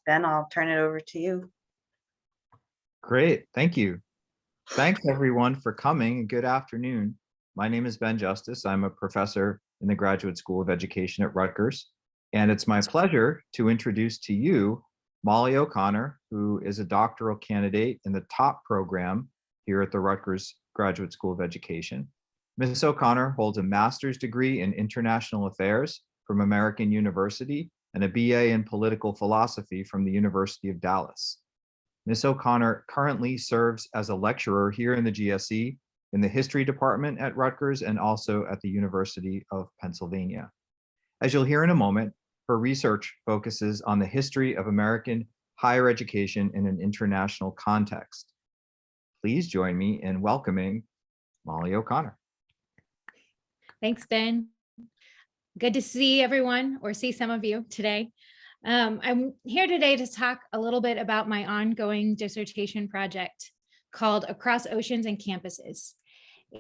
Ben, I'll turn it over to you. Great, thank you. Thanks everyone for coming. Good afternoon. My name is Ben Justice. I'm a professor in the Graduate School of Education at Rutgers. And it's my pleasure to introduce to you Molly O'Connor, who is a doctoral candidate in the top program here at the Rutgers Graduate School of Education. Ms. O'Connor holds a master's degree in international affairs from American University and a BA in political philosophy from the University of Dallas. Ms. O'Connor currently serves as a lecturer here in the GSE in the history department at Rutgers and also at the University of Pennsylvania. As you'll hear in a moment, her research focuses on the history of American higher education in an international context. Please join me in welcoming Molly O'Connor. Thanks, Ben. Good to see everyone, or see some of you today. I'm here today to talk a little bit about my ongoing dissertation project called Across Oceans and Campuses.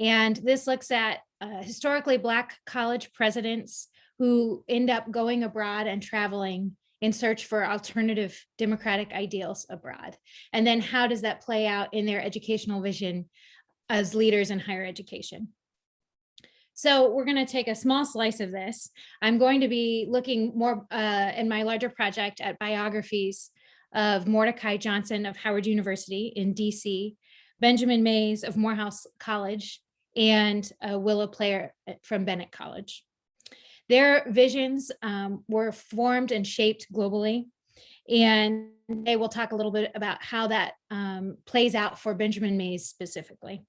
And this looks at historically Black college presidents who end up going abroad and traveling in search for alternative democratic ideals abroad. And then how does that play out in their educational vision as leaders in higher education? So we're going to take a small slice of this. I'm going to be looking more in my larger project at biographies of Mordecai Johnson of Howard University in DC, Benjamin Mays of Morehouse College, and Willa Player from Bennett College. Their visions were formed and shaped globally, and they will talk a little bit about how that plays out for Benjamin Mays specifically.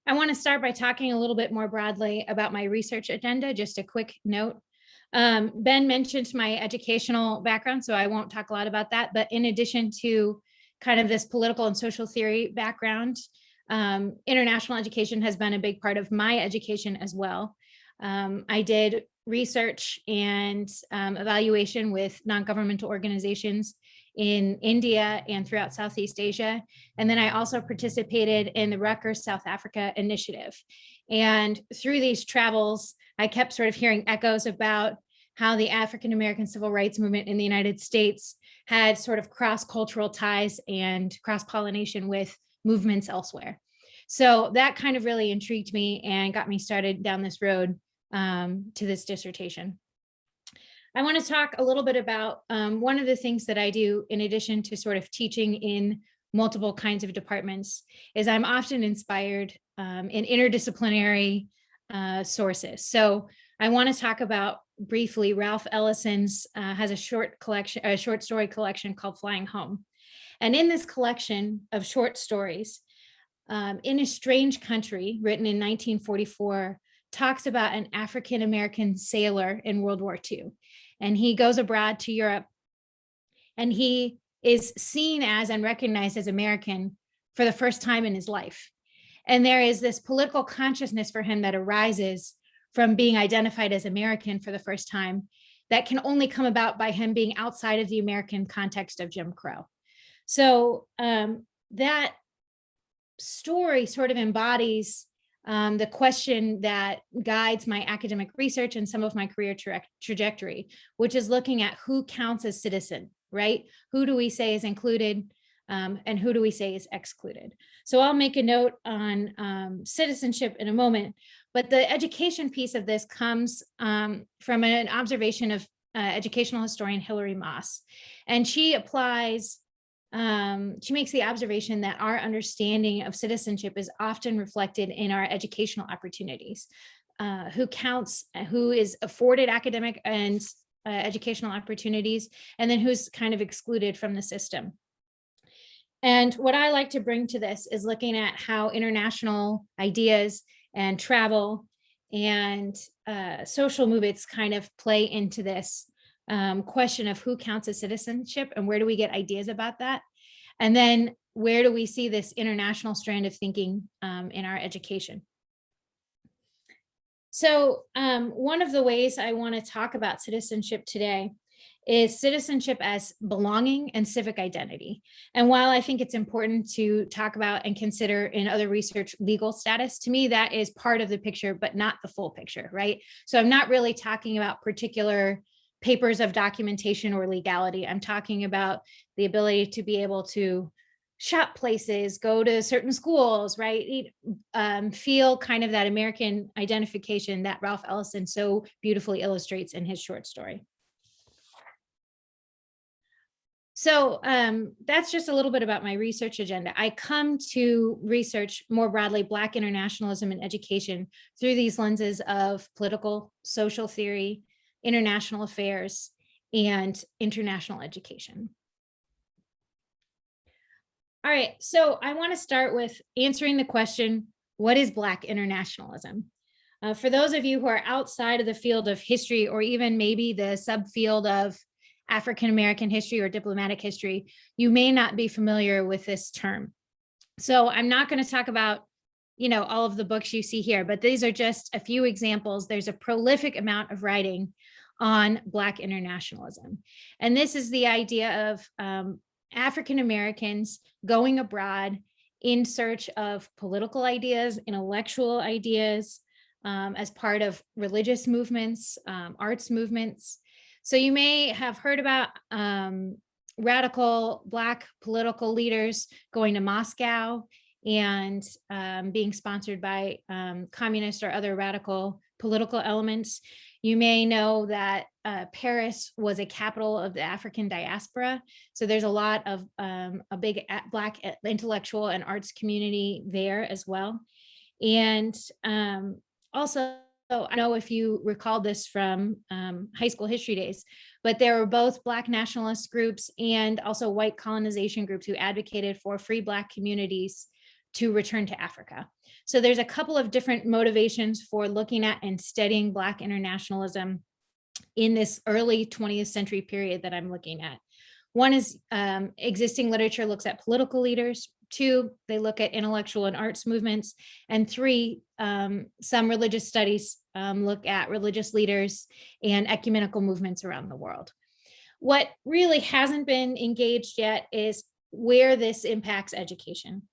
I want to start by talking a little bit more broadly about my research agenda, just a quick note. Ben mentioned my educational background, so I won't talk a lot about that, but in addition to kind of this political and social theory background, international education has been a big part of my education as well. I did research and evaluation with non-governmental organizations in India and throughout Southeast Asia. And then I also participated in the Rutgers South Africa initiative. And through these travels, I kept sort of hearing echoes about how the African-American civil rights movement in the United States had sort of cross-cultural ties and cross-pollination with movements elsewhere. So that kind of really intrigued me and got me started down this road to this dissertation. I want to talk a little bit about one of the things that I do in addition to sort of teaching in multiple kinds of departments is I'm often inspired in interdisciplinary sources. So I want to talk about briefly Ralph Ellison's has a short story collection called Flying Home. And in this collection of short stories, In a Strange Country, written in 1944, talks about an African-American sailor in World War II. And he goes abroad to Europe, and he is seen as and recognized as American for the first time in his life. And there is this political consciousness for him that arises from being identified as American for the first time that can only come about by him being outside of the American context of Jim Crow. So that story sort of embodies the question that guides my academic research and some of my career trajectory, which is looking at who counts as citizen, right? Who do we say is included and who do we say is excluded? So I'll make a note on citizenship in a moment, but the education piece of this comes from an observation of educational historian Hilary Moss. And she applies she makes the observation that our understanding of citizenship is often reflected in our educational opportunities. Who counts, who is afforded academic and educational opportunities, and then who's kind of excluded from the system. And what I like to bring to this is looking at how international ideas and travel and social movements kind of play into this question of who counts as citizenship and where do we get ideas about that? And then where do we see this international strand of thinking in our education? So one of the ways I want to talk about citizenship today is citizenship as belonging and civic identity. And while I think it's important to talk about and consider in other research legal status, to me, that is part of the picture, but not the full picture, right? So I'm not really talking about particular papers of documentation or legality. I'm talking about the ability to be able to shop places, go to certain schools, right? Feel kind of that American identification that Ralph Ellison so beautifully illustrates in his short story. So that's just a little bit about my research agenda. I come to research more broadly Black internationalism in education through these lenses of political, social theory, international affairs, and international education. All right, so I want to start with answering the question, what is Black internationalism? For those of you who are outside of the field of history, or even maybe the subfield of African-American history or diplomatic history, you may not be familiar with this term. So I'm not going to talk about, all of the books you see here, but these are just a few examples. There's a prolific amount of writing on Black internationalism. And this is the idea of African-Americans going abroad in search of political ideas, intellectual ideas, as part of religious movements, arts movements. So you may have heard about radical Black political leaders going to Moscow and being sponsored by communist or other radical political elements. You may know that Paris was a capital of the African diaspora. So there's a lot of a big Black intellectual and arts community there as well. And also, I don't know if you recall this from high school history days, but there were both Black nationalist groups and also white colonization groups who advocated for free Black communities to return to Africa. So there's a couple of different motivations for looking at and studying Black internationalism in this early 20th century period that I'm looking at. One is existing literature looks at political leaders. Two, they look at intellectual and arts movements. And three, some religious studies look at religious leaders and ecumenical movements around the world. What really hasn't been engaged yet is where this impacts education.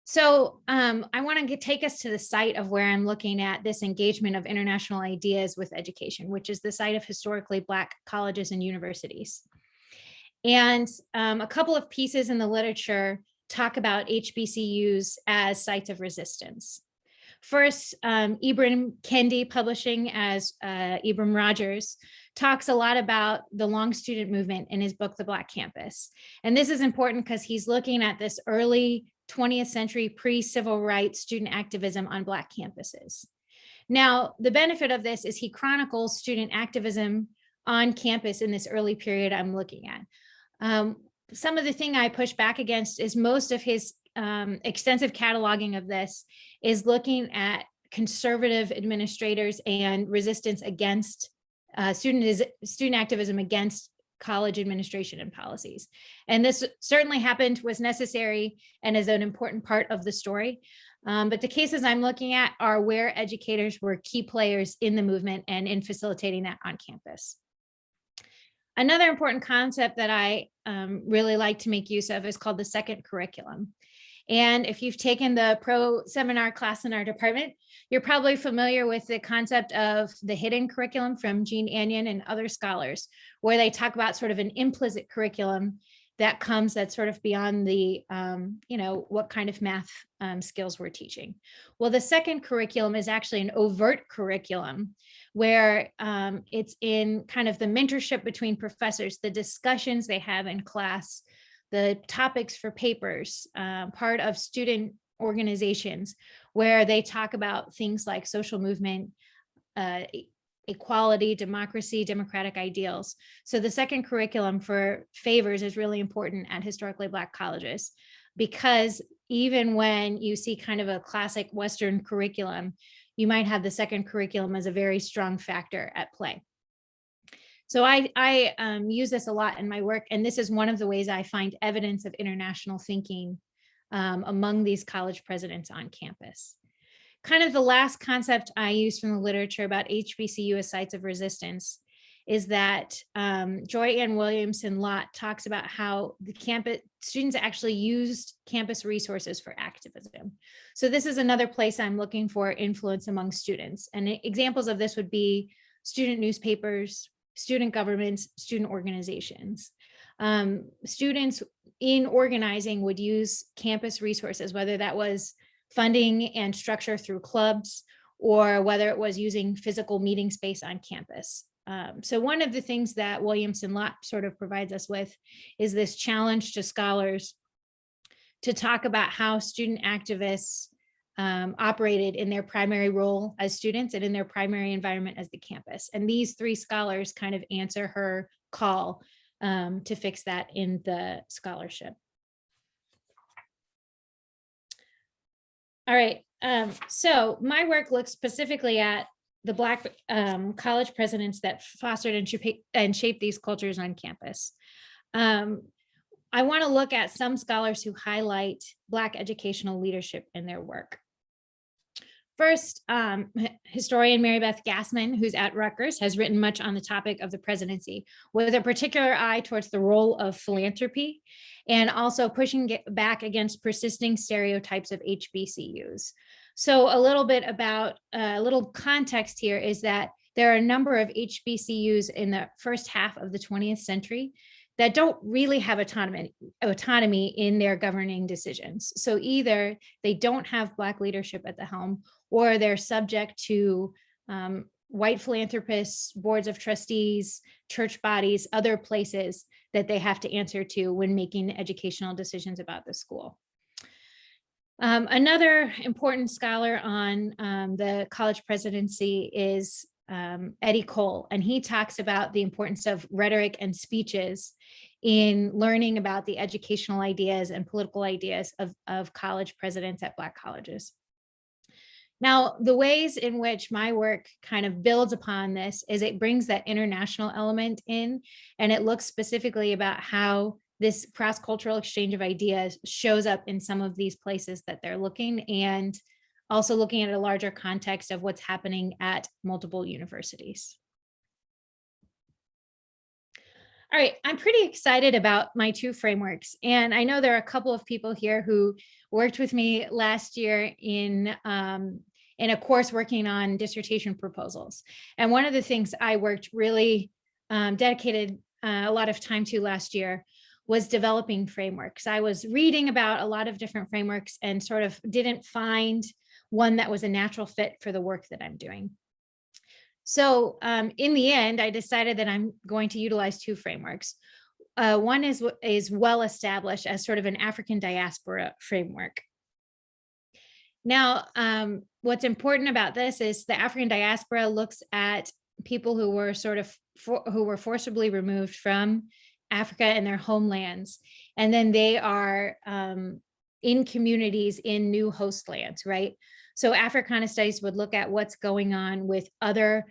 So I want to take us to the site of where I'm looking at this engagement of international ideas with education, which is the site of historically Black colleges and universities. And a couple of pieces in the literature talk about HBCUs as sites of resistance. First, Ibram Kendi, publishing as Ibram Rogers, talks a lot about the long student movement in his book, The Black Campus. And this is important because he's looking at this early 20th century pre-civil rights student activism on Black campuses. Now, the benefit of this is he chronicles student activism on campus in this early period I'm looking at. Some of the thing I push back against is most of his extensive cataloging of this is looking at conservative administrators and resistance against student activism against college administration and policies. And this certainly happened, was necessary, and is an important part of the story. But the cases I'm looking at are where educators were key players in the movement and in facilitating that on campus. Another important concept that I really like to make use of is called the second curriculum. And if you've taken the pro seminar class in our department, you're probably familiar with the concept of the hidden curriculum from Jean Anion and other scholars, where they talk about sort of an implicit curriculum that comes that's sort of beyond the, what kind of math skills we're teaching. Well, the second curriculum is actually an overt curriculum where it's in kind of the mentorship between professors, the discussions they have in class, the topics for papers, part of student organizations where they talk about things like social movement, equality, democracy, democratic ideals. So the second curriculum for favors is really important at historically Black colleges, because even when you see kind of a classic Western curriculum, you might have the second curriculum as a very strong factor at play. So I use this a lot in my work, and this is one of the ways I find evidence of international thinking among these college presidents on campus. Kind of the last concept I use from the literature about HBCU as sites of resistance is that Joy Ann Williamson Lott talks about how the campus students actually used campus resources for activism. So this is another place I'm looking for influence among students. And examples of this would be student newspapers, student governments, student organizations. Students in organizing would use campus resources, whether that was funding and structure through clubs, or whether it was using physical meeting space on campus. So one of the things that Williamson Lott sort of provides us with is this challenge to scholars to talk about how student activists operated in their primary role as students and in their primary environment as the campus. And these three scholars kind of answer her call to fix that in the scholarship. All right, so my work looks specifically at the Black college presidents that fostered and shaped these cultures on campus. I want to look at some scholars who highlight Black educational leadership in their work. First, historian Mary Beth Gassman, who's at Rutgers, has written much on the topic of the presidency, with a particular eye towards the role of philanthropy and also pushing back against persisting stereotypes of HBCUs. So a little bit about a little context here is that there are a number of HBCUs in the first half of the 20th century that don't really have autonomy in their governing decisions. So either they don't have Black leadership at the helm, or they're subject to white philanthropists, boards of trustees, church bodies, other places that they have to answer to when making educational decisions about the school. Another important scholar on the college presidency is Eddie Cole, and he talks about the importance of rhetoric and speeches in learning about the educational ideas and political ideas of college presidents at Black colleges. Now, the ways in which my work kind of builds upon this is it brings that international element in, and it looks specifically about how this cross-cultural exchange of ideas shows up in some of these places that they're looking, and also looking at a larger context of what's happening at multiple universities. All right, I'm pretty excited about my two frameworks. And I know there are a couple of people here who worked with me last year in a course working on dissertation proposals. And one of the things I worked really dedicated a lot of time to last year was developing frameworks. I was reading about a lot of different frameworks and sort of didn't find one that was a natural fit for the work that I'm doing. So in the end, I decided that I'm going to utilize two frameworks. One is well established as sort of an African diaspora framework. Now, what's important about this is the African diaspora looks at people who were who were forcibly removed from Africa and their homelands, and then they are in communities in new host lands, right? So Africana studies would look at what's going on with other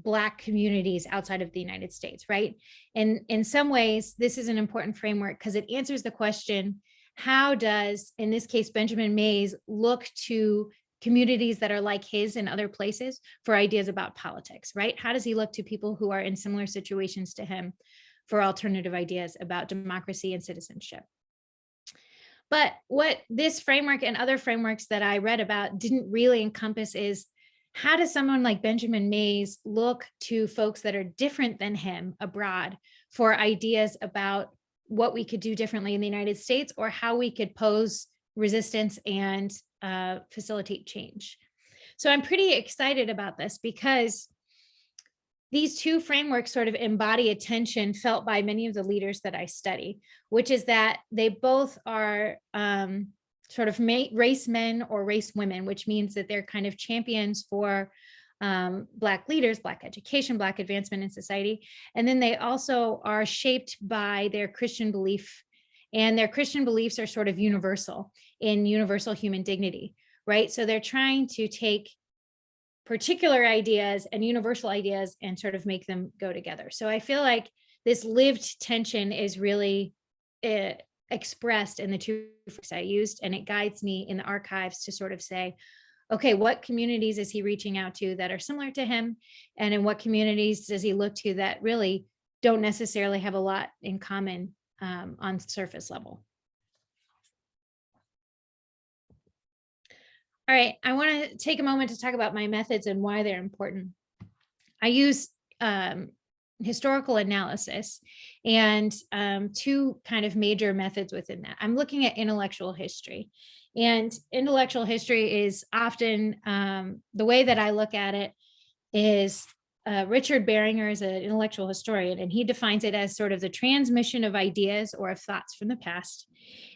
Black communities outside of the United States, right? And in some ways, this is an important framework because it answers the question, how does, in this case, Benjamin Mays look to communities that are like his in other places for ideas about politics, right? How does he look to people who are in similar situations to him for alternative ideas about democracy and citizenship? But what this framework and other frameworks that I read about didn't really encompass is, how does someone like Benjamin Mays look to folks that are different than him abroad for ideas about what we could do differently in the United States, or how we could pose resistance and facilitate change? So I'm pretty excited about this because these two frameworks sort of embody a tension felt by many of the leaders that I study, which is that they both are sort of race men or race women, which means that they're kind of champions for Black leaders, Black education, Black advancement in society. And then they also are shaped by their Christian belief, and their Christian beliefs are sort of universal in universal human dignity, right? So they're trying to take particular ideas and universal ideas and sort of make them go together. So I feel like this lived tension is really expressed in the two frameworks I used, and it guides me in the archives to sort of say, okay, what communities is he reaching out to that are similar to him? And in what communities does he look to that really don't necessarily have a lot in common on surface level? All right, I want to take a moment to talk about my methods and why they're important. I use historical analysis and two kind of major methods within that. I'm looking at intellectual history, and intellectual history is often the way that I look at it is Richard Beringer is an intellectual historian, and he defines it as sort of the transmission of ideas or of thoughts from the past.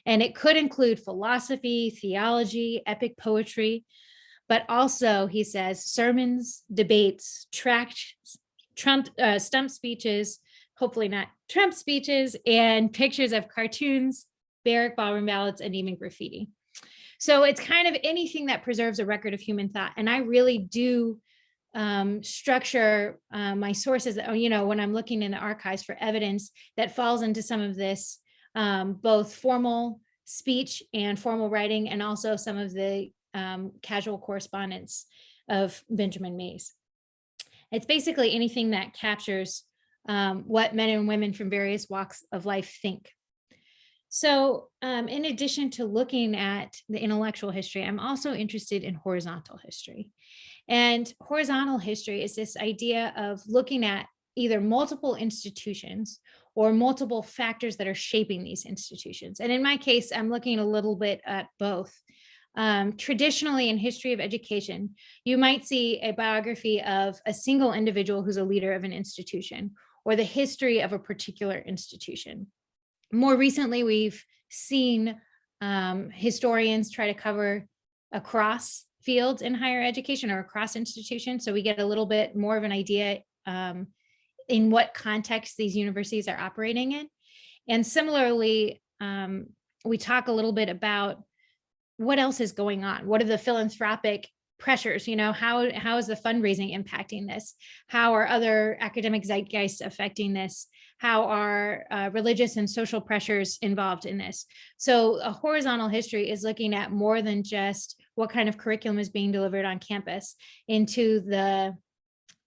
And it could include philosophy, theology, epic poetry, but also, he says, sermons, debates, tracts, stump speeches, hopefully not Trump speeches, and pictures of cartoons, barrack ballroom ballads, and even graffiti. So it's kind of anything that preserves a record of human thought. And I really do structure my sources, when I'm looking in the archives for evidence that falls into some of this, both formal speech and formal writing, and also some of the casual correspondence of Benjamin Mays. It's basically anything that captures what men and women from various walks of life think. So in addition to looking at the intellectual history, I'm also interested in horizontal history. And horizontal history is this idea of looking at either multiple institutions or multiple factors that are shaping these institutions. And in my case, I'm looking a little bit at both. Traditionally, in history of education, you might see a biography of a single individual who's a leader of an institution, or the history of a particular institution. More recently, we've seen historians try to cover across fields in higher education or across institutions, so we get a little bit more of an idea in what context these universities are operating in. And similarly, we talk a little bit about what else is going on. What are the philanthropic pressures? How is the fundraising impacting this? How are other academic zeitgeists affecting this? How are religious and social pressures involved in this? So a horizontal history is looking at more than just what kind of curriculum is being delivered on campus into the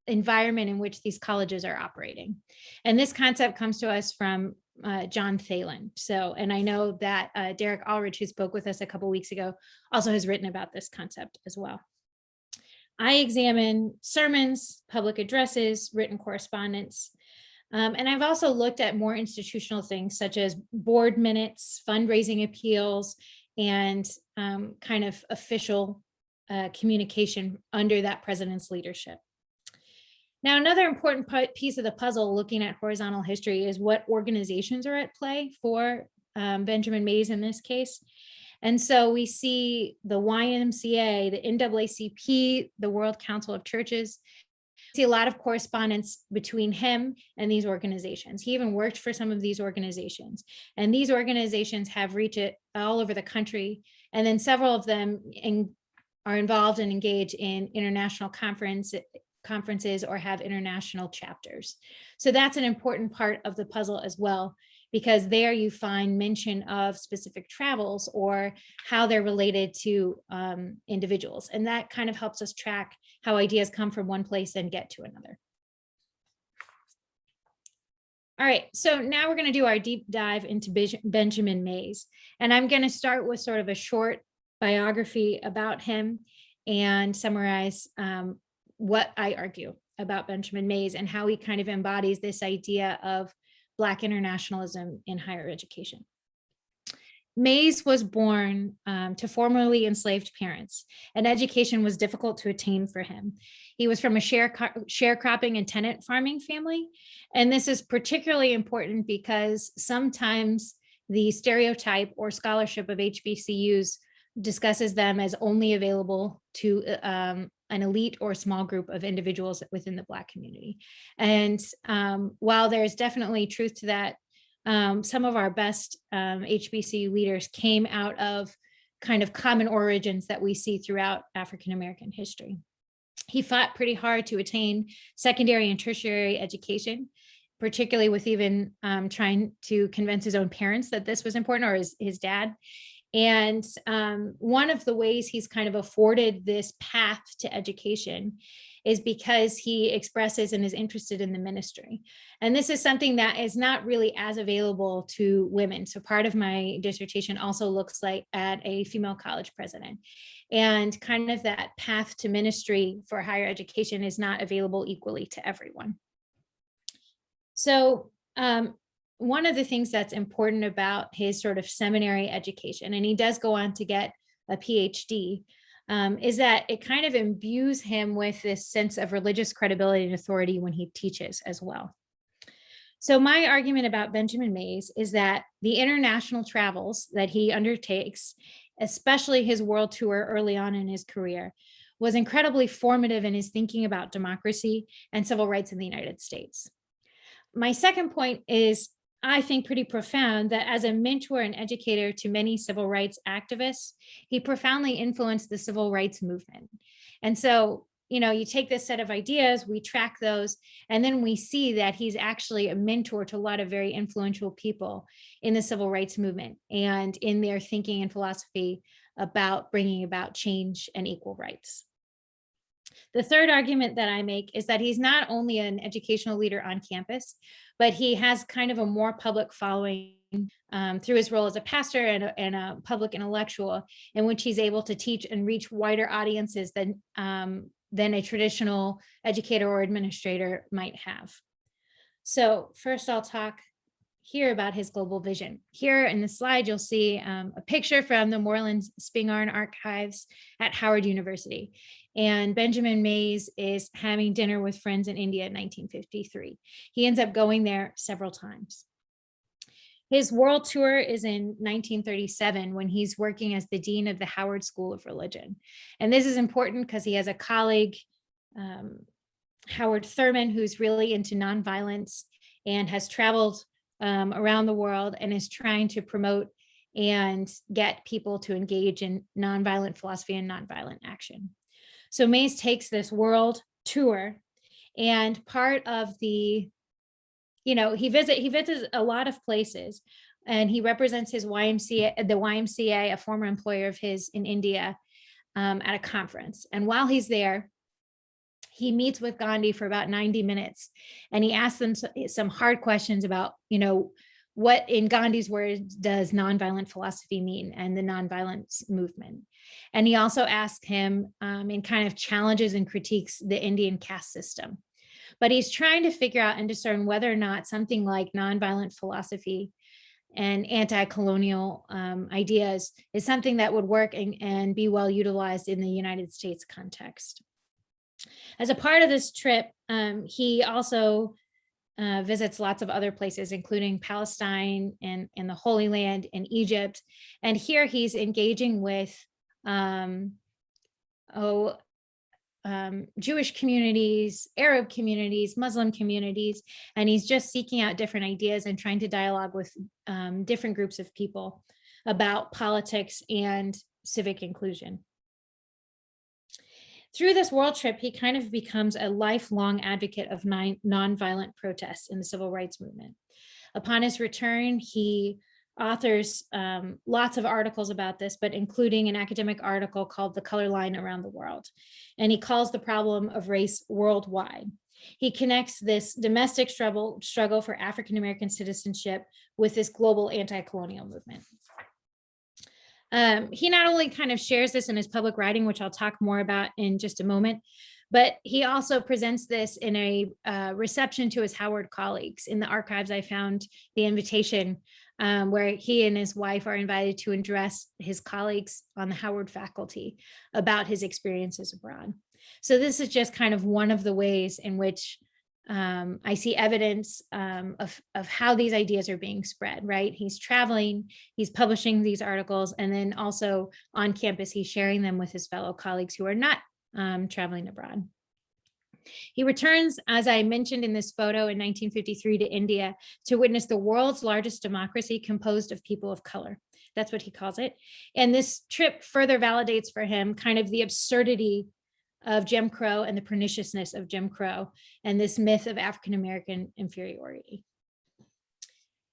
environment in which these colleges are operating. And this concept comes to us from John Thalen. And I know that Derek Ulrich, who spoke with us a couple of weeks ago, also has written about this concept as well. I examine sermons, public addresses, written correspondence, and I've also looked at more institutional things such as board minutes, fundraising appeals, and kind of official communication under that president's leadership. Now, another important piece of the puzzle looking at horizontal history is what organizations are at play for Benjamin Mays in this case. And so we see the YMCA, the NAACP, the World Council of Churches. We see a lot of correspondence between him and these organizations. He even worked for some of these organizations. And these organizations have reached it all over the country. And then several of them are involved and engaged in international conferences or have international chapters. So that's an important part of the puzzle as well, because there you find mention of specific travels or how they're related to individuals. And that kind of helps us track how ideas come from one place and get to another. All right, so now we're going to do our deep dive into Benjamin Mays. And I'm going to start with sort of a short biography about him and summarize what I argue about Benjamin Mays and how he kind of embodies this idea of Black internationalism in higher education. Mays was born to formerly enslaved parents, and education was difficult to attain for him. He was from a sharecropping and tenant farming family, and this is particularly important because sometimes the stereotype or scholarship of HBCUs discusses them as only available to an elite or small group of individuals within the Black community. And while there's definitely truth to that, some of our best HBCU leaders came out of kind of common origins that we see throughout African-American history. He fought pretty hard to attain secondary and tertiary education, particularly with even trying to convince his own parents that this was important, or his dad. And one of the ways he's kind of afforded this path to education is because he expresses and is interested in the ministry. And this is something that is not really as available to women. So part of my dissertation also looks like at a female college president. And kind of that path to ministry for higher education is not available equally to everyone. So one of the things that's important about his sort of seminary education, and he does go on to get a PhD, is that it kind of imbues him with this sense of religious credibility and authority when he teaches as well. So my argument about Benjamin Mays is that the international travels that he undertakes, especially his world tour early on in his career, was incredibly formative in his thinking about democracy and civil rights in the United States. My second point is, I think, pretty profound, that as a mentor and educator to many civil rights activists, he profoundly influenced the civil rights movement. And so, you take this set of ideas, we track those, and then we see that he's actually a mentor to a lot of very influential people in the civil rights movement and in their thinking and philosophy about bringing about change and equal rights. The third argument that I make is that he's not only an educational leader on campus, but he has kind of a more public following through his role as a pastor and a public intellectual, in which he's able to teach and reach wider audiences than a traditional educator or administrator might have. So first I'll talk here about his global vision. Here in the slide, you'll see a picture from the Moreland Spingarn archives at Howard University. And Benjamin Mays is having dinner with friends in India in 1953. He ends up going there several times. His world tour is in 1937 when he's working as the dean of the Howard School of Religion. And this is important because he has a colleague, Howard Thurman, who's really into nonviolence and has traveled around the world and is trying to promote and get people to engage in nonviolent philosophy and nonviolent action. So Mays takes this world tour, and part of the, he visits a lot of places, and he represents his YMCA, the YMCA, a former employer of his in India, at a conference. And while he's there, he meets with Gandhi for about 90 minutes, and he asks them some hard questions about, what in Gandhi's words does nonviolent philosophy mean and the nonviolence movement. And he also asked him in kind of challenges and critiques the Indian caste system. But he's trying to figure out and discern whether or not something like nonviolent philosophy and anti-colonial ideas is something that would work and be well utilized in the United States context. As a part of this trip, he also visits lots of other places, including Palestine and the Holy Land and Egypt. And here he's engaging with Jewish communities, Arab communities, Muslim communities, and he's just seeking out different ideas and trying to dialogue with different groups of people about politics and civic inclusion. Through this world trip, he kind of becomes a lifelong advocate of nonviolent protests in the civil rights movement. Upon his return, he authors lots of articles about this, but including an academic article called The Color Line Around the World. And he calls the problem of race worldwide. He connects this domestic struggle for African-American citizenship with this global anti-colonial movement. He not only kind of shares this in his public writing, which I'll talk more about in just a moment, but he also presents this in a reception to his Howard colleagues. In the archives, I found the invitation where he and his wife are invited to address his colleagues on the Howard faculty about his experiences abroad. So this is just kind of one of the ways in which I see evidence of how these ideas are being spread, right? He's traveling, he's publishing these articles, and then also on campus, he's sharing them with his fellow colleagues who are not traveling abroad. He returns, as I mentioned in this photo, in 1953 to India to witness the world's largest democracy composed of people of color. That's what he calls it. And this trip further validates for him kind of the absurdity of Jim Crow and the perniciousness of Jim Crow and this myth of African-American inferiority.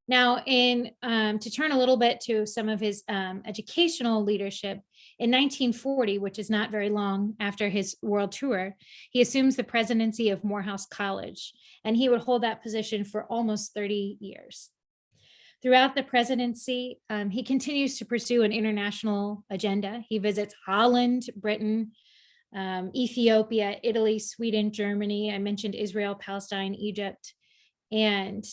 Now, to turn a little bit to some of his educational leadership, in 1940, which is not very long after his world tour, he assumes the presidency of Morehouse College, and he would hold that position for almost 30 years. Throughout the presidency, he continues to pursue an international agenda. He visits Holland, Britain, Ethiopia, Italy, Sweden, Germany. I mentioned Israel, Palestine, Egypt, and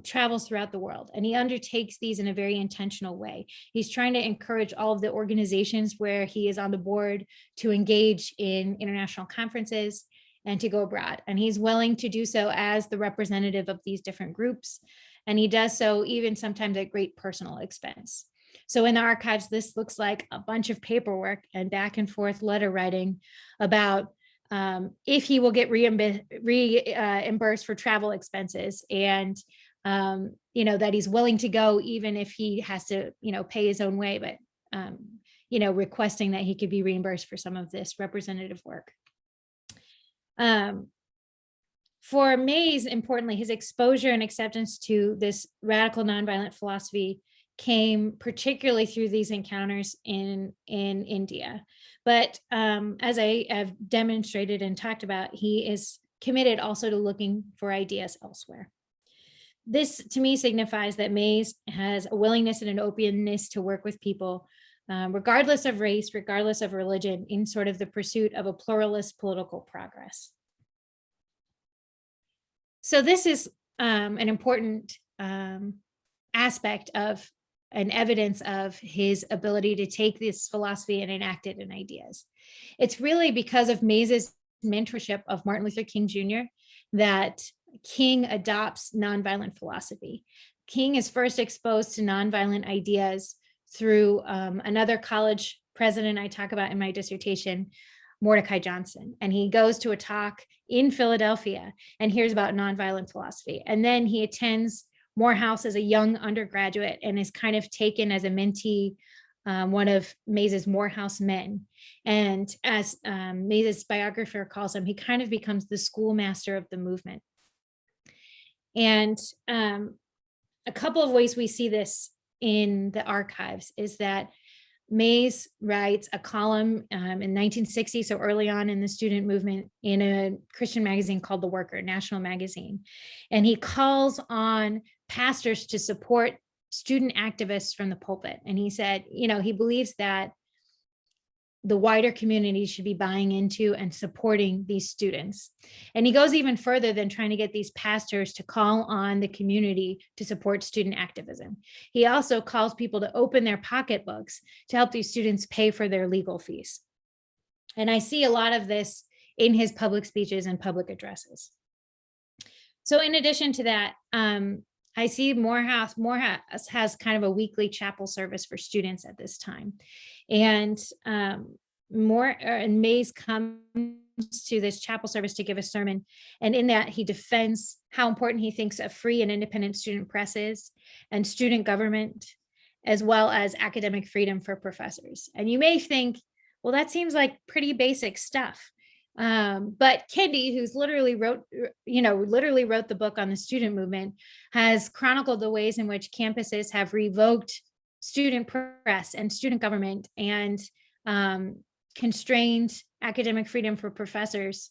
travels throughout the world. And he undertakes these in a very intentional way. He's trying to encourage all of the organizations where he is on the board to engage in international conferences and to go abroad. And he's willing to do so as the representative of these different groups. And he does so even sometimes at great personal expense. So in the archives, this looks like a bunch of paperwork and back and forth letter writing about if he will get reimbursed for travel expenses, and that he's willing to go even if he has to pay his own way, but requesting that he could be reimbursed for some of this representative work. For Mays, importantly, his exposure and acceptance to this radical nonviolent philosophy came particularly through these encounters in India. But as I have demonstrated and talked about, he is committed also to looking for ideas elsewhere. This, to me, signifies that Mays has a willingness and an openness to work with people, regardless of race, regardless of religion, in sort of the pursuit of a pluralist political progress. So this is an important aspect of an evidence of his ability to take this philosophy and enact it in ideas. It's really because of Mays's mentorship of Martin Luther King Jr. that King adopts nonviolent philosophy. King is first exposed to nonviolent ideas through another college president I talk about in my dissertation, Mordecai Johnson. And he goes to a talk in Philadelphia and hears about nonviolent philosophy. And then he attends Morehouse as a young undergraduate and is kind of taken as a mentee, one of Mays's Morehouse men. And as Mays's biographer calls him, he kind of becomes the schoolmaster of the movement. And a couple of ways we see this in the archives is that Mays writes a column in 1960, so early on in the student movement, in a Christian magazine called The Worker, national magazine. And he calls on pastors to support student activists from the pulpit. And he said, he believes that the wider community should be buying into and supporting these students. And he goes even further than trying to get these pastors to call on the community to support student activism. He also calls people to open their pocketbooks to help these students pay for their legal fees. And I see a lot of this in his public speeches and public addresses. So in addition to that, I see Morehouse has kind of a weekly chapel service for students at this time. And Mays comes to this chapel service to give a sermon. And in that, he defends how important he thinks a free and independent student press is, and student government, as well as academic freedom for professors. And you may think, well, that seems like pretty basic stuff. But Kendi, who's literally wrote the book on the student movement, has chronicled the ways in which campuses have revoked student press and student government and constrained academic freedom for professors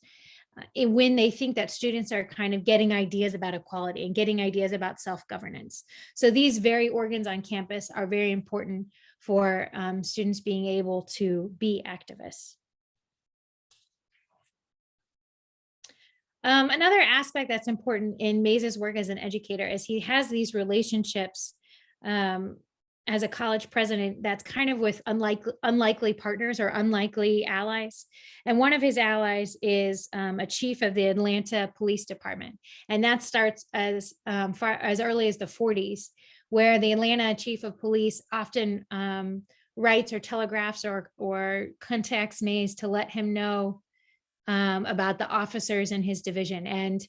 when they think that students are kind of getting ideas about equality and getting ideas about self-governance. So these very organs on campus are very important for students being able to be activists. Another aspect that's important in Mays's work as an educator is he has these relationships as a college president that's kind of with unlikely partners or unlikely allies. And one of his allies is a chief of the Atlanta Police Department. And that starts as early as the 40s, where the Atlanta chief of police often writes or telegraphs or contacts Mays to let him know about the officers in his division, and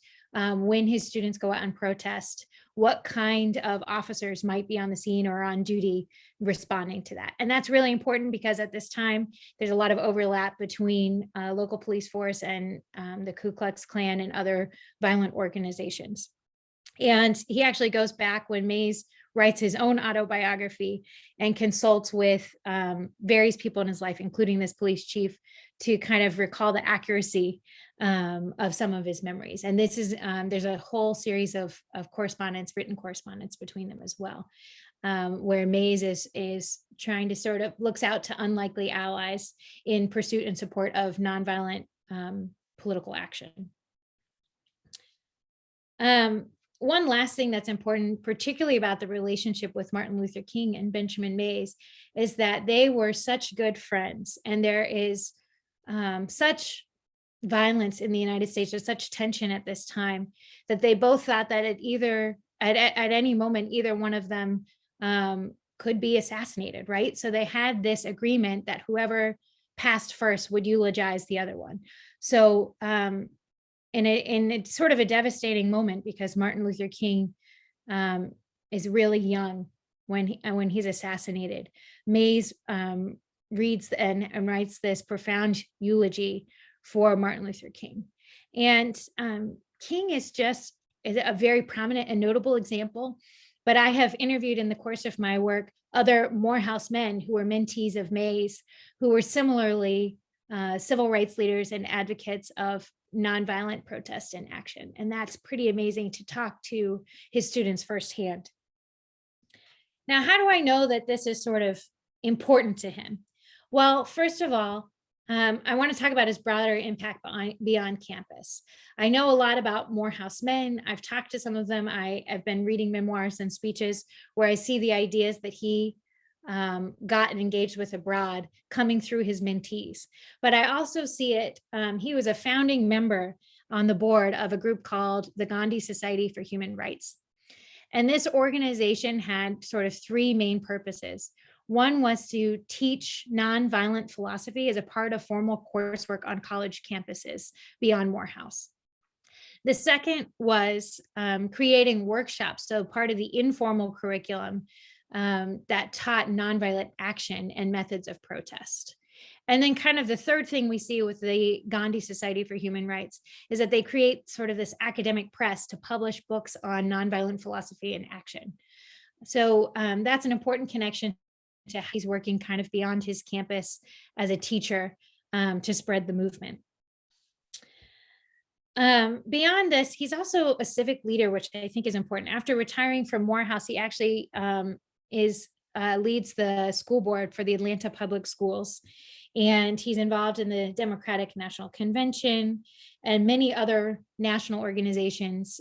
when his students go out and protest, what kind of officers might be on the scene or on duty responding to that. And that's really important because at this time, there's a lot of overlap between local police force and the Ku Klux Klan and other violent organizations. And he actually goes back when Mays writes his own autobiography and consults with various people in his life, including this police chief, to kind of recall the accuracy of some of his memories. And this is, there's a whole series of correspondence, written correspondence between them as well, where Mays is trying to sort of looks out to unlikely allies in pursuit and support of nonviolent political action. One last thing that's important, particularly about the relationship with Martin Luther King and Benjamin Mays, is that they were such good friends, and there is such violence in the United States, there's such tension at this time, that they both thought that at any moment, either one of them could be assassinated, right? So they had this agreement that whoever passed first would eulogize the other one. So in it's sort of a devastating moment, because Martin Luther King is really young when he's assassinated. Mays reads and writes this profound eulogy for Martin Luther King. And King is a very prominent and notable example, but I have interviewed in the course of my work other Morehouse men who were mentees of Mays, who were similarly civil rights leaders and advocates of nonviolent protest and action. And that's pretty amazing to talk to his students firsthand. Now, how do I know that this is sort of important to him? Well, first of all, I want to talk about his broader impact beyond campus. I know a lot about Morehouse men. I've talked to some of them. I've been reading memoirs and speeches where I see the ideas that he got and engaged with abroad coming through his mentees. But I also see it, he was a founding member on the board of a group called the Gandhi Society for Human Rights. And this organization had sort of three main purposes. One was to teach nonviolent philosophy as a part of formal coursework on college campuses beyond Morehouse. The second was creating workshops, so part of the informal curriculum that taught nonviolent action and methods of protest. And then kind of the third thing we see with the Gandhi Society for Human Rights is that they create sort of this academic press to publish books on nonviolent philosophy and action. So that's an important connection to how he's working kind of beyond his campus as a teacher to spread the movement. Beyond this, he's also a civic leader, which I think is important. After retiring from Morehouse, he actually leads the school board for the Atlanta Public Schools, and he's involved in the Democratic National Convention and many other national organizations.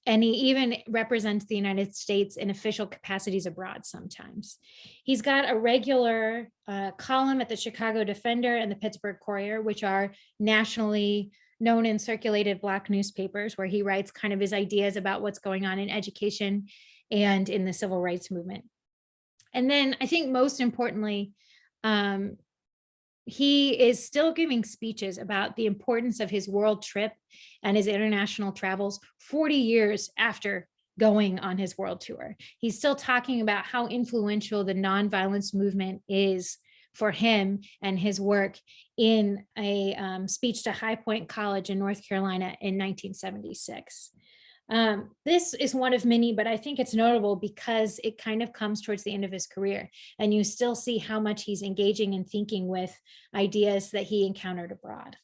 And he even represents the United States in official capacities abroad sometimes. He's got a regular column at the Chicago Defender and the Pittsburgh Courier, which are nationally known and circulated Black newspapers, where he writes kind of his ideas about what's going on in education and in the civil rights movement. And then I think most importantly, he is still giving speeches about the importance of his world trip and his international travels 40 years after going on his world tour. He's still talking about how influential the nonviolence movement is for him and his work in a speech to High Point College in North Carolina in 1976. This is one of many, but I think it's notable because it kind of comes towards the end of his career, and you still see how much he's engaging and thinking with ideas that he encountered abroad.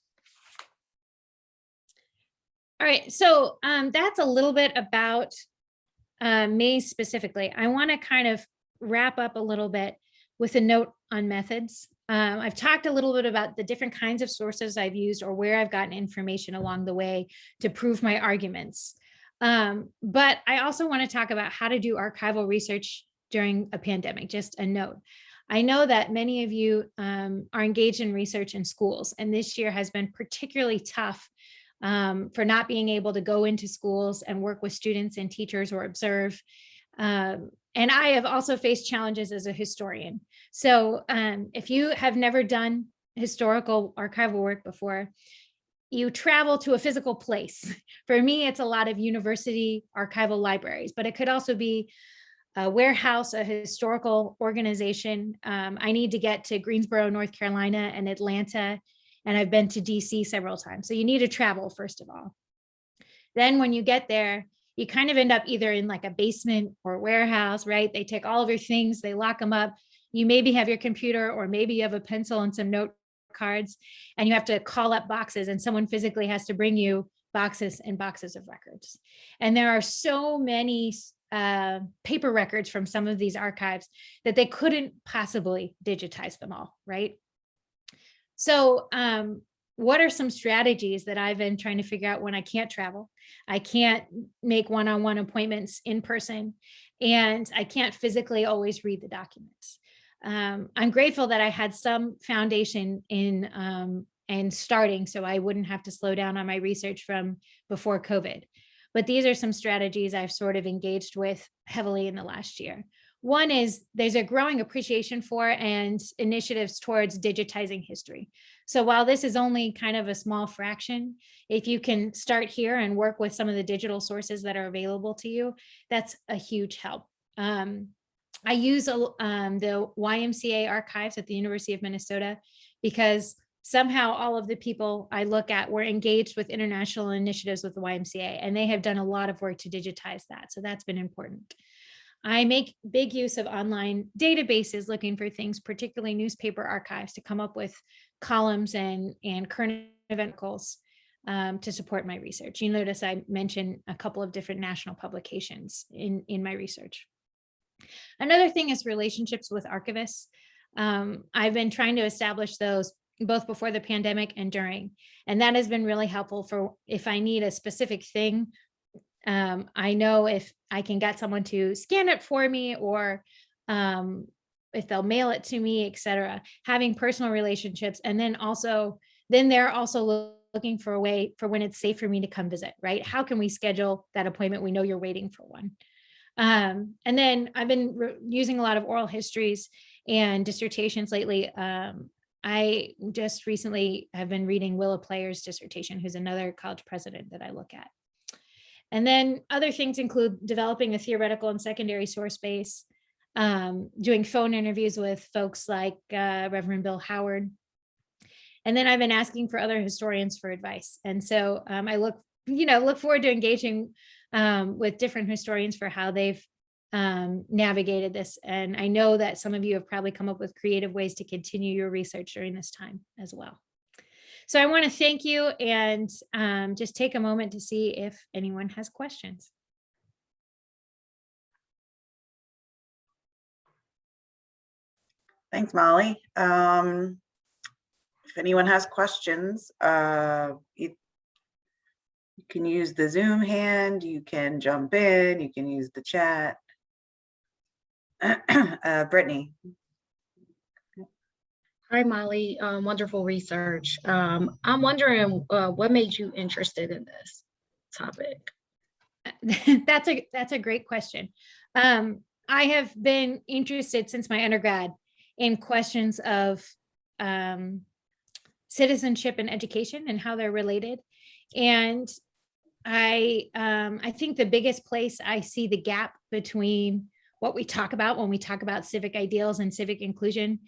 All right, so that's a little bit about Mays specifically. I want to kind of wrap up a little bit with a note on methods. I've talked a little bit about the different kinds of sources I've used or where I've gotten information along the way to prove my arguments. But I also want to talk about how to do archival research during a pandemic. Just a note. I know that many of you are engaged in research in schools, and this year has been particularly tough for not being able to go into schools and work with students and teachers or observe. And I have also faced challenges as a historian. So if you have never done historical archival work before, you travel to a physical place. For me, it's a lot of university archival libraries, but it could also be a warehouse, a historical organization. I need to get to Greensboro, North Carolina and Atlanta, and I've been to DC several times. So you need to travel, first of all. Then when you get there, you kind of end up either in like a basement or warehouse, right? They take all of your things, they lock them up. You maybe have your computer, or maybe you have a pencil and some note cards, and you have to call up boxes, and someone physically has to bring you boxes and boxes of records. And there are so many paper records from some of these archives that they couldn't possibly digitize them all, right? So what are some strategies that I've been trying to figure out when I can't travel? I can't make one-on-one appointments in person, and I can't physically always read the documents. I'm grateful that I had some foundation in and starting, so I wouldn't have to slow down on my research from before COVID. But these are some strategies I've sort of engaged with heavily in the last year. One is there's a growing appreciation for and initiatives towards digitizing history. So while this is only kind of a small fraction, if you can start here and work with some of the digital sources that are available to you, that's a huge help. I use the YMCA archives at the University of Minnesota because somehow all of the people I look at were engaged with international initiatives with the YMCA, and they have done a lot of work to digitize that. So that's been important. I make big use of online databases looking for things, particularly newspaper archives, to come up with columns and current event articles to support my research. You notice I mentioned a couple of different national publications in my research. Another thing is relationships with archivists. I've been trying to establish those both before the pandemic and during, and that has been really helpful for if I need a specific thing. I know if I can get someone to scan it for me, or if they'll mail it to me, etc. Having personal relationships, and then they're also looking for a way for when it's safe for me to come visit, right? How can we schedule that appointment? We know you're waiting for one. And then I've been using a lot of oral histories and dissertations lately. I just recently have been reading Willa Player's dissertation, who's another college president that I look at. And then other things include developing a theoretical and secondary source base, doing phone interviews with folks like Reverend Bill Howard. And then I've been asking for other historians for advice. And so I look forward to engaging with different historians for how they've navigated this. And I know that some of you have probably come up with creative ways to continue your research during this time as well. So I want to thank you, and just take a moment to see if anyone has questions. Thanks, Molly. If anyone has questions, you can use the Zoom hand, you can jump in, you can use the chat. Brittany. Hi, Molly. Wonderful research. I'm wondering what made you interested in this topic? That's a great question. I have been interested since my undergrad in questions of citizenship and education and how they're related. And I think the biggest place I see the gap between what we talk about when we talk about civic ideals and civic inclusion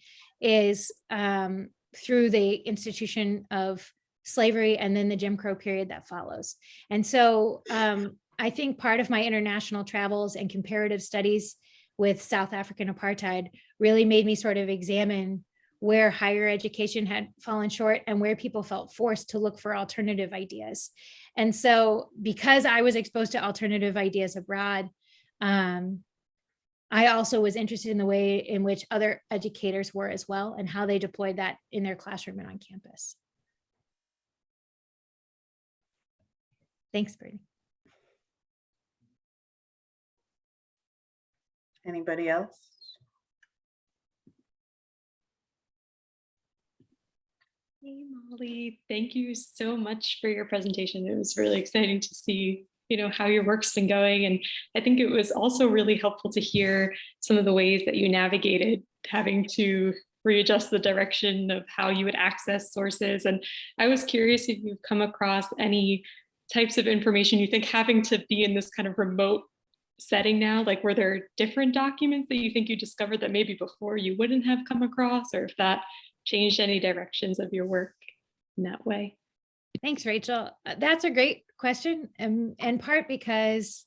is through the institution of slavery and then the Jim Crow period that follows. And so I think part of my international travels and comparative studies with South African apartheid really made me sort of examine where higher education had fallen short and where people felt forced to look for alternative ideas. And so because I was exposed to alternative ideas abroad, I also was interested in the way in which other educators were as well, and how they deployed that in their classroom and on campus. Thanks, Brittany. Anybody else? Hey, Molly, thank you so much for your presentation. It was really exciting to see, how your work's been going. And I think it was also really helpful to hear some of the ways that you navigated having to readjust the direction of how you would access sources. And I was curious if you've come across any types of information you think having to be in this kind of remote setting now, like were there different documents that you think you discovered that maybe before you wouldn't have come across, or if that changed any directions of your work in that way? Thanks, Rachel. That's a great question, in part because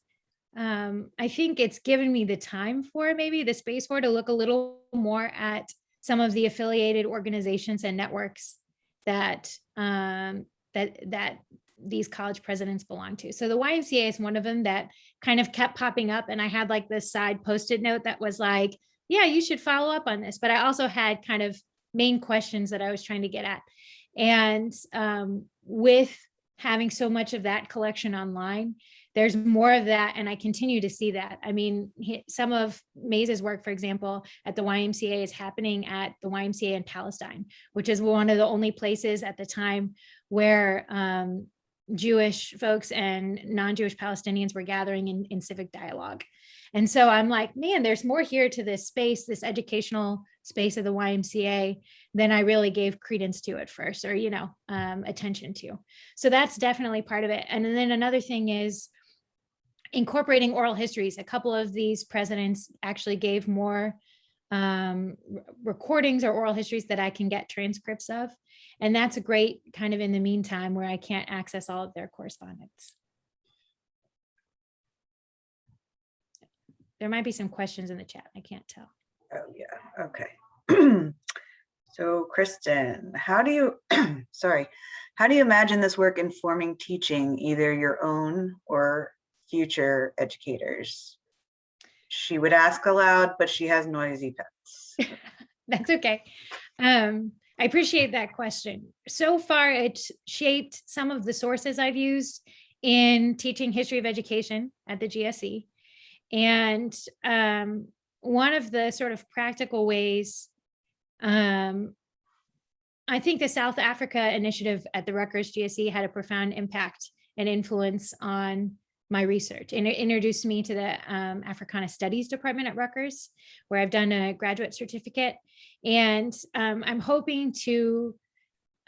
I think it's given me the time for maybe the space for to look a little more at some of the affiliated organizations and networks that that these college presidents belong to. So the YMCA is one of them that kind of kept popping up, and I had like this side post-it note that was like, yeah, you should follow up on this. But I also had kind of main questions that I was trying to get at. And with having so much of that collection online, there's more of that, and I continue to see that. I mean, some of Maze's work, for example, at the YMCA is happening at the YMCA in Palestine, which is one of the only places at the time where Jewish folks and non-Jewish Palestinians were gathering in civic dialogue. And so I'm like, man, there's more here to this space, this educational space of the YMCA than I really gave credence to at first, or, attention to. So that's definitely part of it. And then another thing is incorporating oral histories. A couple of these presidents actually gave more recordings or oral histories that I can get transcripts of. And that's a great kind of in the meantime where I can't access all of their correspondence. There might be some questions in the chat. I can't tell. Oh yeah, okay. So Kristen, how do you, how do you imagine this work informing teaching, either your own or future educators? She would ask aloud, but she has noisy pets. That's okay. I appreciate that question. So far, it's shaped some of the sources I've used in teaching history of education at the GSE. And one of the sort of practical ways, I think the South Africa initiative at the Rutgers GSE had a profound impact and influence on my research, and it introduced me to the Africana Studies department at Rutgers, where I've done a graduate certificate. And I'm hoping to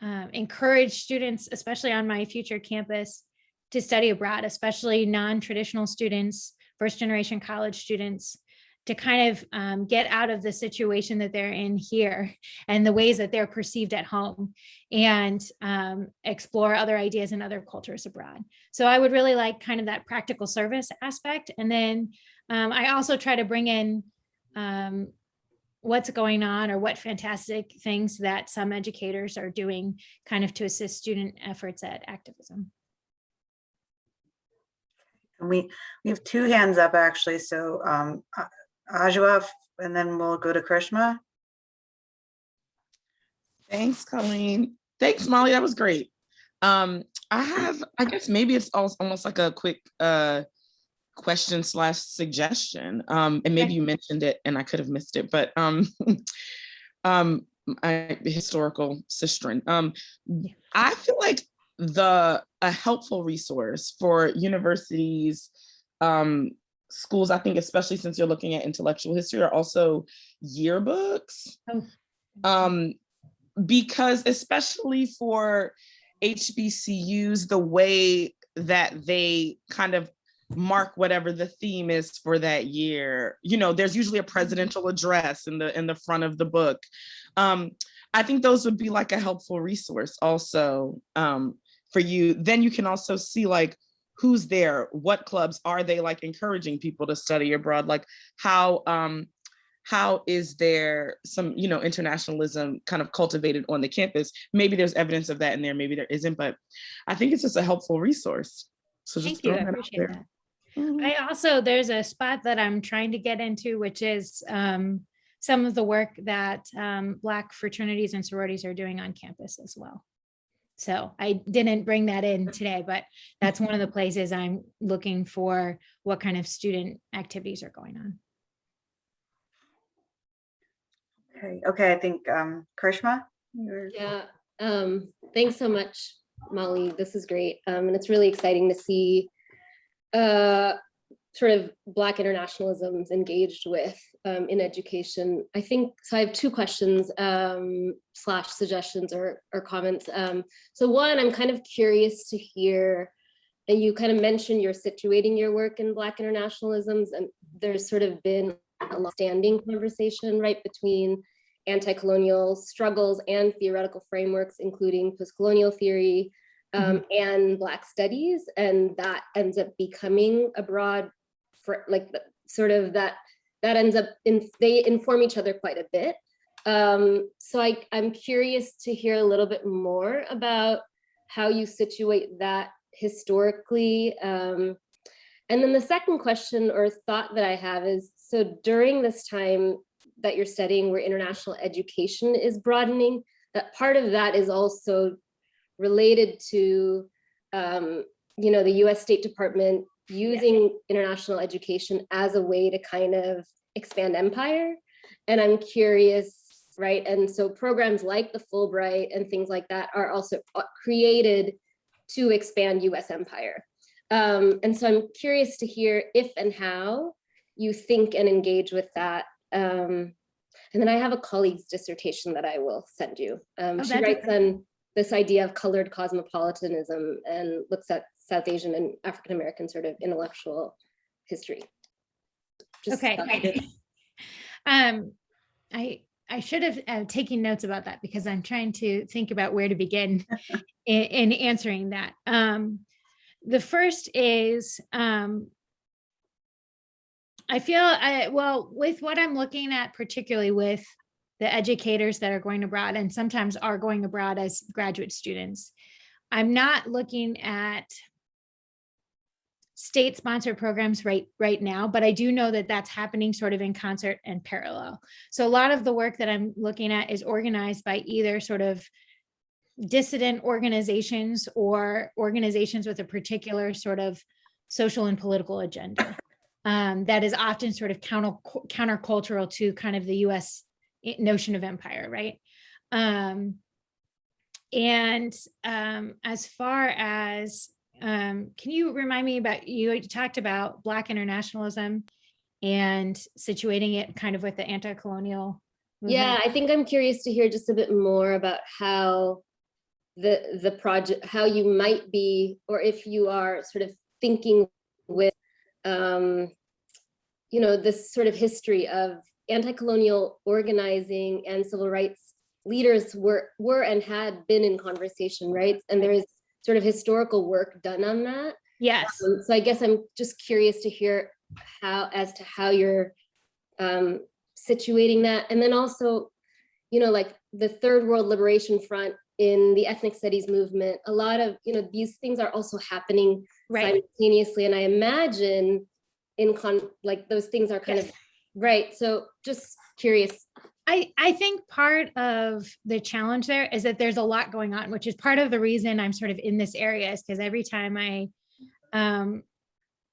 encourage students, especially on my future campus, to study abroad, especially non-traditional students, first-generation college students, to kind of get out of the situation that they're in here and the ways that they're perceived at home, and explore other ideas and other cultures abroad. So I would really like kind of that practical service aspect. And then I also try to bring in what's going on, or what fantastic things that some educators are doing kind of to assist student efforts at activism. And we have two hands up actually. So Ajwa, and then we'll go to Krishma. Thanks, Colleen. Thanks, Molly. That was great. I guess maybe it's almost like a quick question / suggestion. And maybe you mentioned it and I could have missed it, but historical sistren. I feel like a helpful resource for universities, schools, I think, especially since you're looking at intellectual history, are also yearbooks. Because especially for HBCUs, the way that they kind of mark whatever the theme is for that year, there's usually a presidential address in the front of the book. I think those would be like a helpful resource also for you. Then you can also see like who's there, what clubs are they like encouraging people to study abroad, like how is there some internationalism kind of cultivated on the campus. Maybe there's evidence of that in there, maybe there isn't, but I think it's just a helpful resource. So just thank you, I appreciate that. I also, there's a spot that I'm trying to get into, which is some of the work that Black fraternities and sororities are doing on campus as well. So I didn't bring that in today, but that's one of the places I'm looking for what kind of student activities are going on. Okay, I think Krishma. Yeah, thanks so much, Molly. This is great. And it's really exciting to see sort of Black internationalisms engaged with in education. I think, so I have two questions / suggestions or comments. So one, I'm kind of curious to hear, and you kind of mentioned you're situating your work in Black internationalisms, and there's sort of been a long-standing conversation, right, between anti-colonial struggles and theoretical frameworks, including post-colonial theory and Black studies, and that ends up becoming a broad for like sort of that ends up they inform each other quite a bit. So I'm curious to hear a little bit more about how you situate that historically. And then the second question or thought that I have is, so during this time that you're studying where international education is broadening, that part of that is also related to, you know, the US State Department using international education as a way to kind of expand empire. And I'm curious, right? And so programs like the Fulbright and things like that are also created to expand US empire. And so I'm curious to hear if and how you think and engage with that. And then I have a colleague's dissertation that I will send you. She writes on this idea of colored cosmopolitanism and looks at South Asian and African American sort of intellectual history. Okay. I should have taken notes about that because I'm trying to think about where to begin in answering that. The first is, I feel, well, with what I'm looking at, particularly with the educators that are going abroad and sometimes are going abroad as graduate students, I'm not looking at state-sponsored programs right now, but I do know that that's happening sort of in concert and parallel. So a lot of the work that I'm looking at is organized by either sort of dissident organizations or organizations with a particular sort of social and political agenda that is often sort of countercultural to kind of the US notion of empire, right? As far as, can you remind me about, you talked about Black internationalism and situating it kind of with the anti-colonial movement? Yeah, I think I'm curious to hear just a bit more about how the project, how you might be, or if you are sort of thinking with, you know, this sort of history of anti-colonial organizing and civil rights leaders were and had been in conversation, right? And there is sort of historical work done on that. Yes. So I guess I'm just curious to hear as to how you're situating that. And then also, you know, like the Third World Liberation Front in the ethnic studies movement, a lot of, you know, these things are also happening simultaneously. And I imagine like those things are kind of, right. So just curious. I think part of the challenge there is that there's a lot going on, which is part of the reason I'm sort of in this area, is because every time I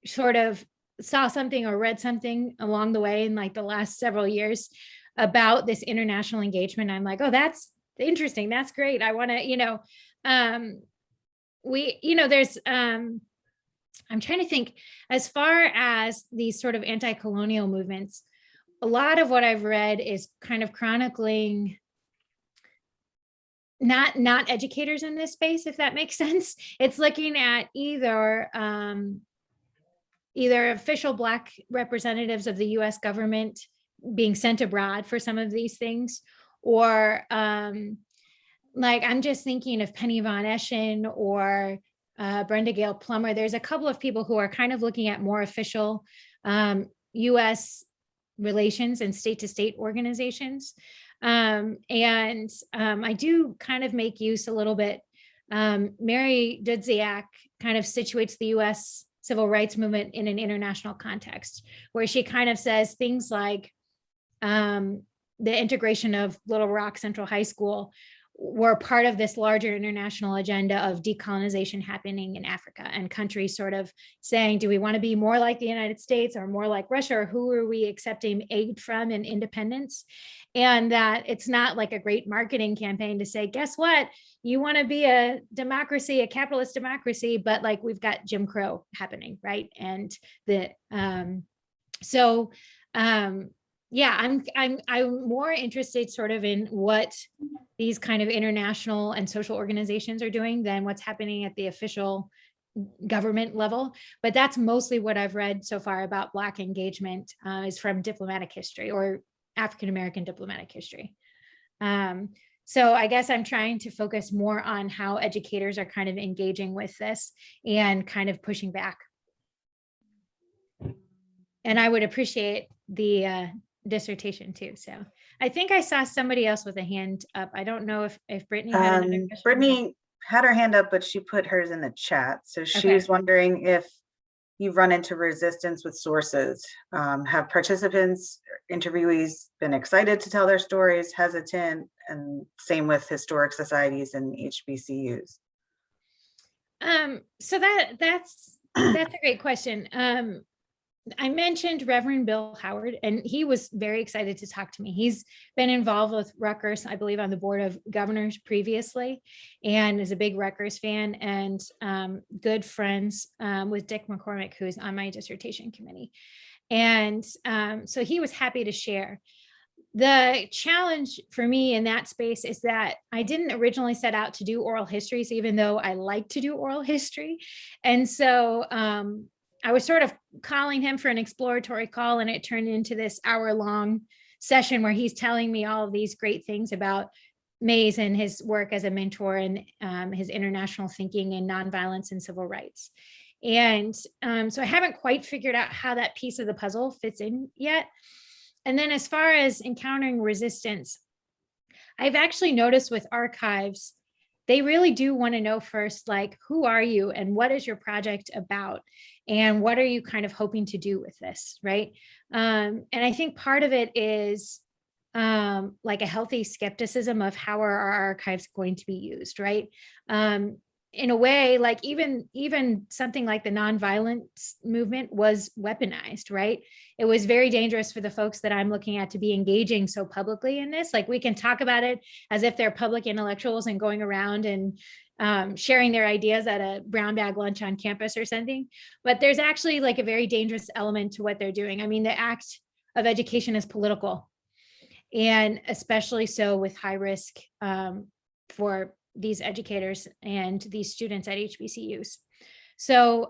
sort of saw something or read something along the way in like the last several years about this international engagement, I'm like, oh, that's interesting. That's great. I want to, you know, there's, I'm trying to think, as far as these sort of anti-colonial movements, a lot of what I've read is kind of chronicling not educators in this space, if that makes sense. It's looking at either official Black representatives of the US government being sent abroad for some of these things, or like I'm just thinking of Penny Von Eschen or Brenda Gale Plummer. There's a couple of people who are kind of looking at more official US relations and state-to-state organizations. I do kind of make use a little bit. Mary Dudziak kind of situates the US civil rights movement in an international context, where she kind of says things like the integration of Little Rock Central High School were part of this larger international agenda of decolonization happening in Africa, and countries sort of saying, do we want to be more like the United States or more like Russia, or who are we accepting aid from in independence? And that it's not like a great marketing campaign to say, guess what? You want to be a democracy, a capitalist democracy, but like we've got Jim Crow happening, right? And yeah, I'm more interested sort of in what these kind of international and social organizations are doing than what's happening at the official government level. But that's mostly what I've read so far about Black engagement is from diplomatic history or African-American diplomatic history. So I guess I'm trying to focus more on how educators are kind of engaging with this and kind of pushing back. And I would appreciate the dissertation too. So I think I saw somebody else with a hand up. I don't know if Brittany had another question. Brittany had her hand up, but she put hers in the chat. So she Okay. was wondering if you've run into resistance with sources. Have participants, interviewees been excited to tell their stories, hesitant, and same with historic societies and HBCUs? So that's a great question. I mentioned Reverend Bill Howard, and he was very excited to talk to me. He's been involved with Rutgers, I believe, on the board of governors previously, and is a big Rutgers fan and good friends with Dick McCormick, who's on my dissertation committee. And so he was happy to share. The challenge for me in that space is that I didn't originally set out to do oral histories, even though I like to do oral history. And so I was sort of calling him for an exploratory call, and it turned into this hour-long session where he's telling me all of these great things about Mays and his work as a mentor and his international thinking and nonviolence and civil rights. And so I haven't quite figured out how that piece of the puzzle fits in yet. And then as far as encountering resistance, I've actually noticed with archives, they really do want to know first, like, who are you and what is your project about? And what are you kind of hoping to do with this, right? And I think part of it is like a healthy skepticism of how are our archives going to be used, right? In a way, like even something like the nonviolence movement was weaponized, right? It was very dangerous for the folks that I'm looking at to be engaging so publicly in this. Like, we can talk about it as if they're public intellectuals and going around and sharing their ideas at a brown bag lunch on campus or something. But there's actually like a very dangerous element to what they're doing. I mean, the act of education is political, and especially so with high risk for these educators and these students at HBCUs. So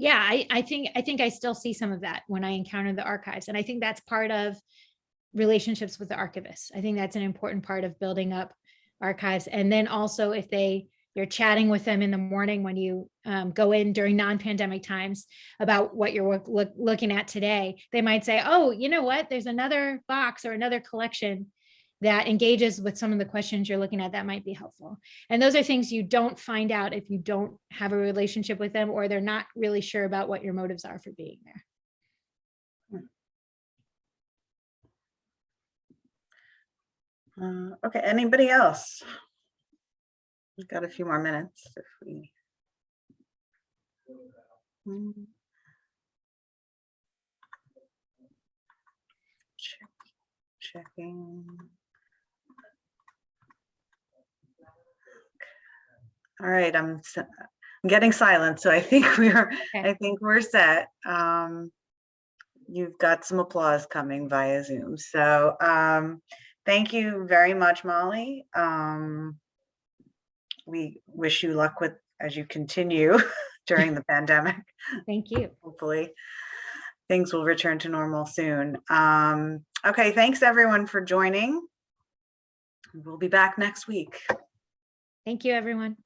yeah, I think I still see some of that when I encounter the archives. And I think that's part of relationships with the archivists. I think that's an important part of building up archives. And then also if you're chatting with them in the morning when you go in during non-pandemic times about what you're looking at today, they might say, oh, you know what, there's another box or another collection that engages with some of the questions you're looking at that might be helpful. And those are things you don't find out if you don't have a relationship with them, or they're not really sure about what your motives are for being there. Okay, anybody else? We've got a few more minutes if we. Checking. All right, I'm getting silent, so I think we're Okay. I think we're set. You've got some applause coming via Zoom. So thank you very much, Molly. We wish you luck with as you continue during the pandemic. Thank you. Hopefully things will return to normal soon. Okay, thanks everyone for joining. We'll be back next week. Thank you, everyone.